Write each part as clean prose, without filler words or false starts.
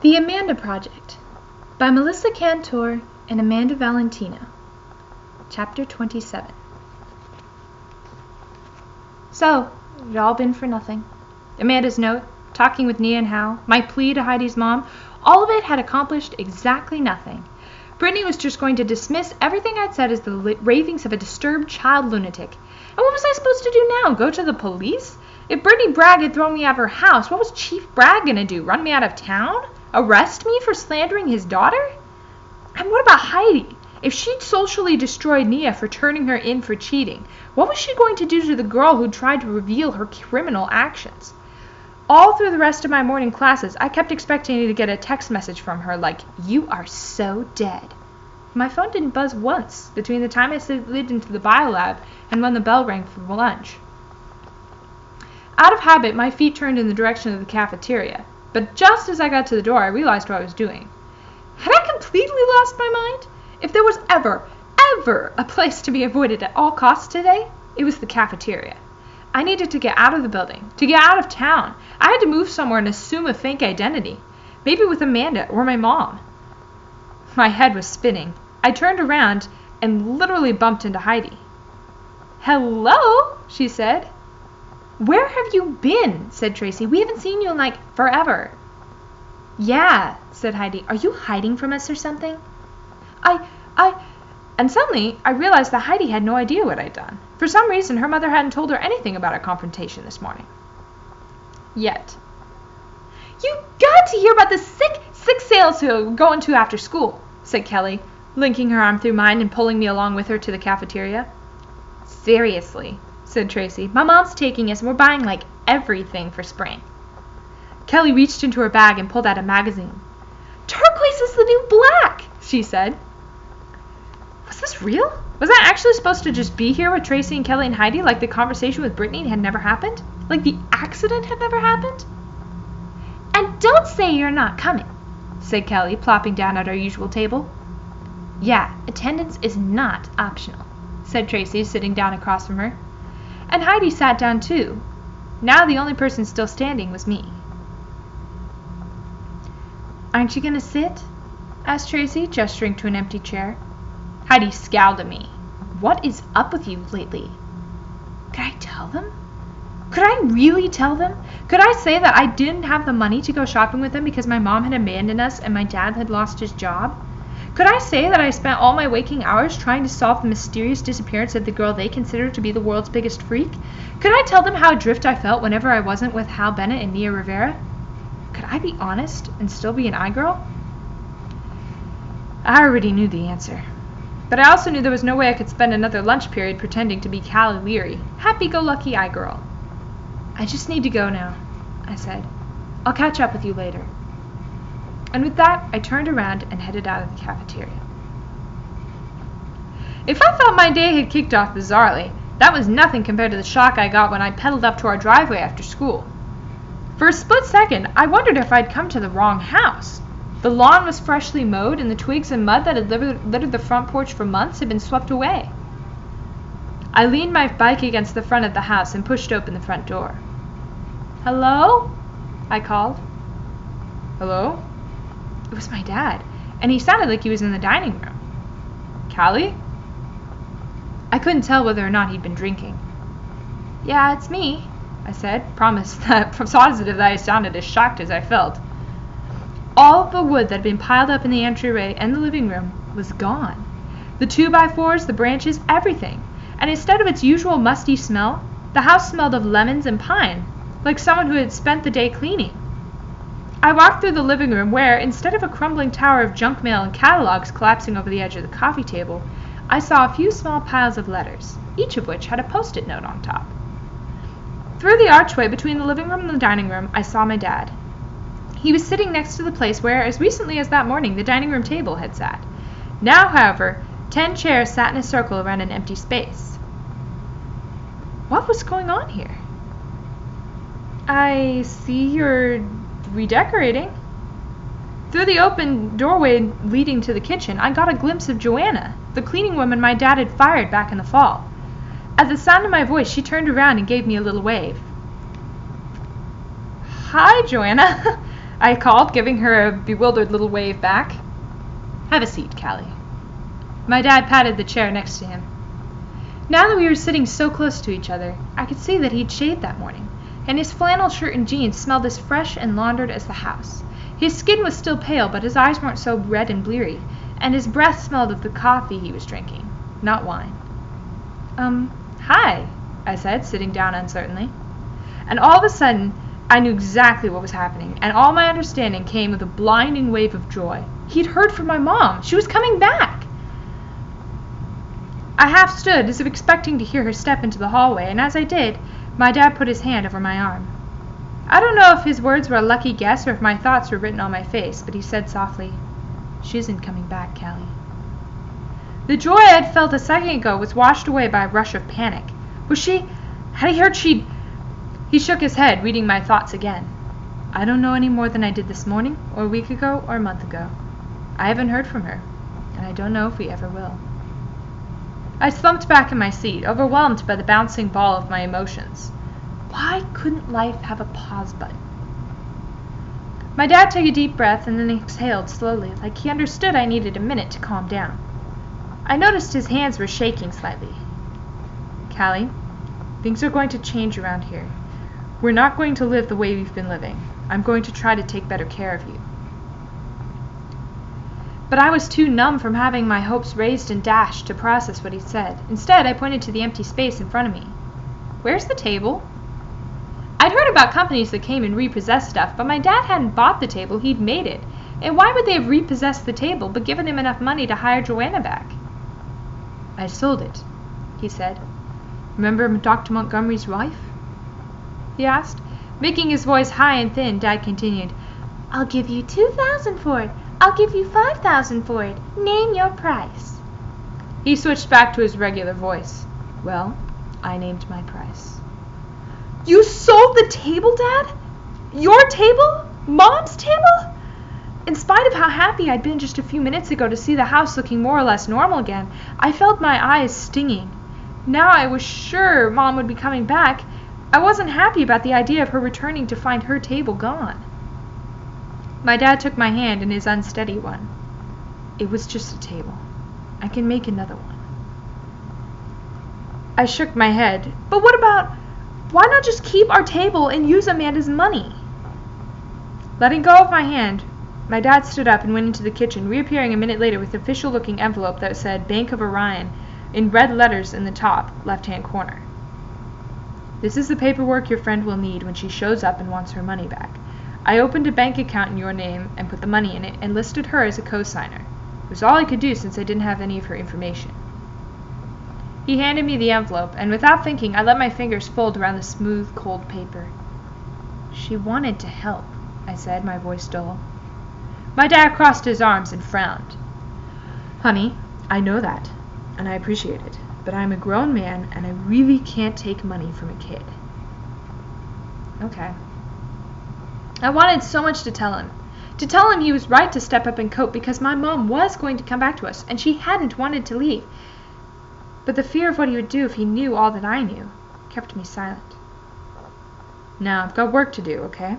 The Amanda Project by Melissa Kantor and Amanda Velintino. Chapter 27. So, it had all been for nothing. Amanda's note, talking with Nia and Hal, my plea to Heidi's mom, all of it had accomplished exactly nothing. Brittany was just going to dismiss everything I'd said as the ravings of a disturbed child lunatic. And what was I supposed to do now? Go to the police? If Brittany Bragg had thrown me out of her house, what was Chief Bragg going to do? Run me out of town? Arrest me for slandering his daughter? And what about Heidi? If she'd socially destroyed Nia for turning her in for cheating, what was she going to do to the girl who tried to reveal her criminal actions? All through the rest of my morning classes, I kept expecting to get a text message from her like, "You are so dead." My phone didn't buzz once between the time I slid into the biolab and when the bell rang for lunch. Out of habit, my feet turned in the direction of the cafeteria, but just as I got to the door, I realized what I was doing. Had I completely lost my mind? If there was ever a place to be avoided at all costs today, it was the cafeteria. I needed to get out of the building, to get out of town. I had to move somewhere and assume a fake identity, maybe with Amanda or my mom. My head was spinning. I turned around and literally bumped into Heidi. "Hello," she said. "Where have you been?" said Tracy. "We haven't seen you in, forever." "Yeah," said Heidi. "Are you hiding from us or something?" And suddenly I realized that Heidi had no idea what I'd done. For some reason, her mother hadn't told her anything about our confrontation this morning. Yet. "You got to hear about the sick sales we're going to after school," said Kelly, linking her arm through mine and pulling me along with her to the cafeteria. "Seriously," said Tracy. "My mom's taking us and we're buying, everything for spring." Kelly reached into her bag and pulled out a magazine. "Turquoise is the new black," she said. Was this real? Was I actually supposed to just be here with Tracy and Kelly and Heidi like the conversation with Brittany had never happened? Like the accident had never happened? "And don't say you're not coming," said Kelly, plopping down at our usual table. "Yeah, attendance is not optional," said Tracy, sitting down across from her. And Heidi sat down too. Now the only person still standing was me. "Aren't you going to sit?" asked Tracy, gesturing to an empty chair. Heidi scowled at me. "What is up with you lately?" Could I tell them? Could I really tell them? Could I say that I didn't have the money to go shopping with them because my mom had abandoned us and my dad had lost his job? Could I say that I spent all my waking hours trying to solve the mysterious disappearance of the girl they consider to be the world's biggest freak? Could I tell them how adrift I felt whenever I wasn't with Hal Bennett and Nia Rivera? Could I be honest and still be an I-girl? I already knew the answer. But I also knew there was no way I could spend another lunch period pretending to be Callie Leary, happy-go-lucky I-girl. "I just need to go now," I said. "I'll catch up with you later." And with that, I turned around and headed out of the cafeteria. If I thought my day had kicked off bizarrely, that was nothing compared to the shock I got when I pedaled up to our driveway after school. For a split second, I wondered if I'd come to the wrong house. The lawn was freshly mowed, and the twigs and mud that had littered the front porch for months had been swept away. I leaned my bike against the front of the house and pushed open the front door. "Hello?" I called. "Hello?" It was my dad, and he sounded like he was in the dining room. "Callie?" I couldn't tell whether or not he'd been drinking. "Yeah, it's me," I said, positive that I sounded as shocked as I felt. All of the wood that had been piled up in the entryway and the living room was gone. The 2x4s, the branches, everything. And instead of its usual musty smell, the house smelled of lemons and pine, like someone who had spent the day cleaning. I walked through the living room where, instead of a crumbling tower of junk mail and catalogs collapsing over the edge of the coffee table, I saw a few small piles of letters, each of which had a post-it note on top. Through the archway between the living room and the dining room, I saw my dad. He was sitting next to the place where, as recently as that morning, the dining room table had sat. Now, however, 10 chairs sat in a circle around an empty space. What was going on here? "I see you're redecorating." Through the open doorway leading to the kitchen, I got a glimpse of Joanna, the cleaning woman my dad had fired back in the fall. At the sound of my voice, she turned around and gave me a little wave. "Hi, Joanna." I called, giving her a bewildered little wave back. Have a seat, Callie. My dad patted the chair next to him. Now that we were sitting so close to each other, I could see that he'd shaved that morning, and his flannel shirt and jeans smelled as fresh and laundered as the house. His skin was still pale, but his eyes weren't so red and bleary, and his breath smelled of the coffee he was drinking, not wine. Hi, I said, sitting down uncertainly. And all of a sudden, I knew exactly what was happening, and all my understanding came with a blinding wave of joy. He'd heard from my mom. She was coming back. I half stood, as if expecting to hear her step into the hallway, and as I did, my dad put his hand over my arm. I don't know if his words were a lucky guess or if my thoughts were written on my face, but he said softly, "She isn't coming back, Callie." The joy I had felt a second ago was washed away by a rush of panic. Was she... Had he heard she'd... He shook his head, reading my thoughts again. I don't know any more than I did this morning, or a week ago, or a month ago. I haven't heard from her, and I don't know if we ever will. I slumped back in my seat, overwhelmed by the bouncing ball of my emotions. Why couldn't life have a pause button? My dad took a deep breath and then exhaled slowly, like he understood I needed a minute to calm down. I noticed his hands were shaking slightly. Callie, things are going to change around here. We're not going to live the way we've been living. I'm going to try to take better care of you. But I was too numb from having my hopes raised and dashed to process what he said. Instead, I pointed to the empty space in front of me. Where's the table? I'd heard about companies that came and repossessed stuff, but my dad hadn't bought the table, he'd made it. And why would they have repossessed the table but given him enough money to hire Joanna back? I sold it, he said. Remember Dr. Montgomery's wife? He asked. Making his voice high and thin, Dad continued, I'll give you $2,000 for it. I'll give you $5,000 for it. Name your price. He switched back to his regular voice. Well, I named my price. You sold the table, Dad? Your table? Mom's table? In spite of how happy I'd been just a few minutes ago to see the house looking more or less normal again, I felt my eyes stinging. Now I was sure Mom would be coming back. I wasn't happy about the idea of her returning to find her table gone. My dad took my hand in his unsteady one. It was just a table. I can make another one. I shook my head. But what about... Why not just keep our table and use Amanda's money? Letting go of my hand, my dad stood up and went into the kitchen, reappearing a minute later with an official-looking envelope that said Bank of Orion in red letters in the top left-hand corner. This is the paperwork your friend will need when she shows up and wants her money back. I opened a bank account in your name and put the money in it and listed her as a co-signer. It was all I could do since I didn't have any of her information. He handed me the envelope, and without thinking, I let my fingers fold around the smooth, cold paper. She wanted to help, I said, my voice dull. My dad crossed his arms and frowned. Honey, I know that, and I appreciate it, but I'm a grown man, and I really can't take money from a kid. Okay. I wanted so much to tell him. To tell him he was right to step up and cope because my mom was going to come back to us, and she hadn't wanted to leave. But the fear of what he would do if he knew all that I knew kept me silent. Now, I've got work to do, okay?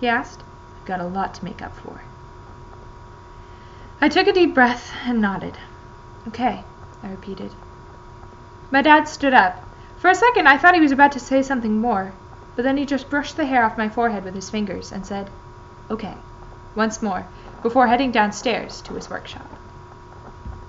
He asked. I've got a lot to make up for. I took a deep breath and nodded. Okay, I repeated. My dad stood up. For a second, I thought he was about to say something more, but then he just brushed the hair off my forehead with his fingers and said, okay, once more, before heading downstairs to his workshop.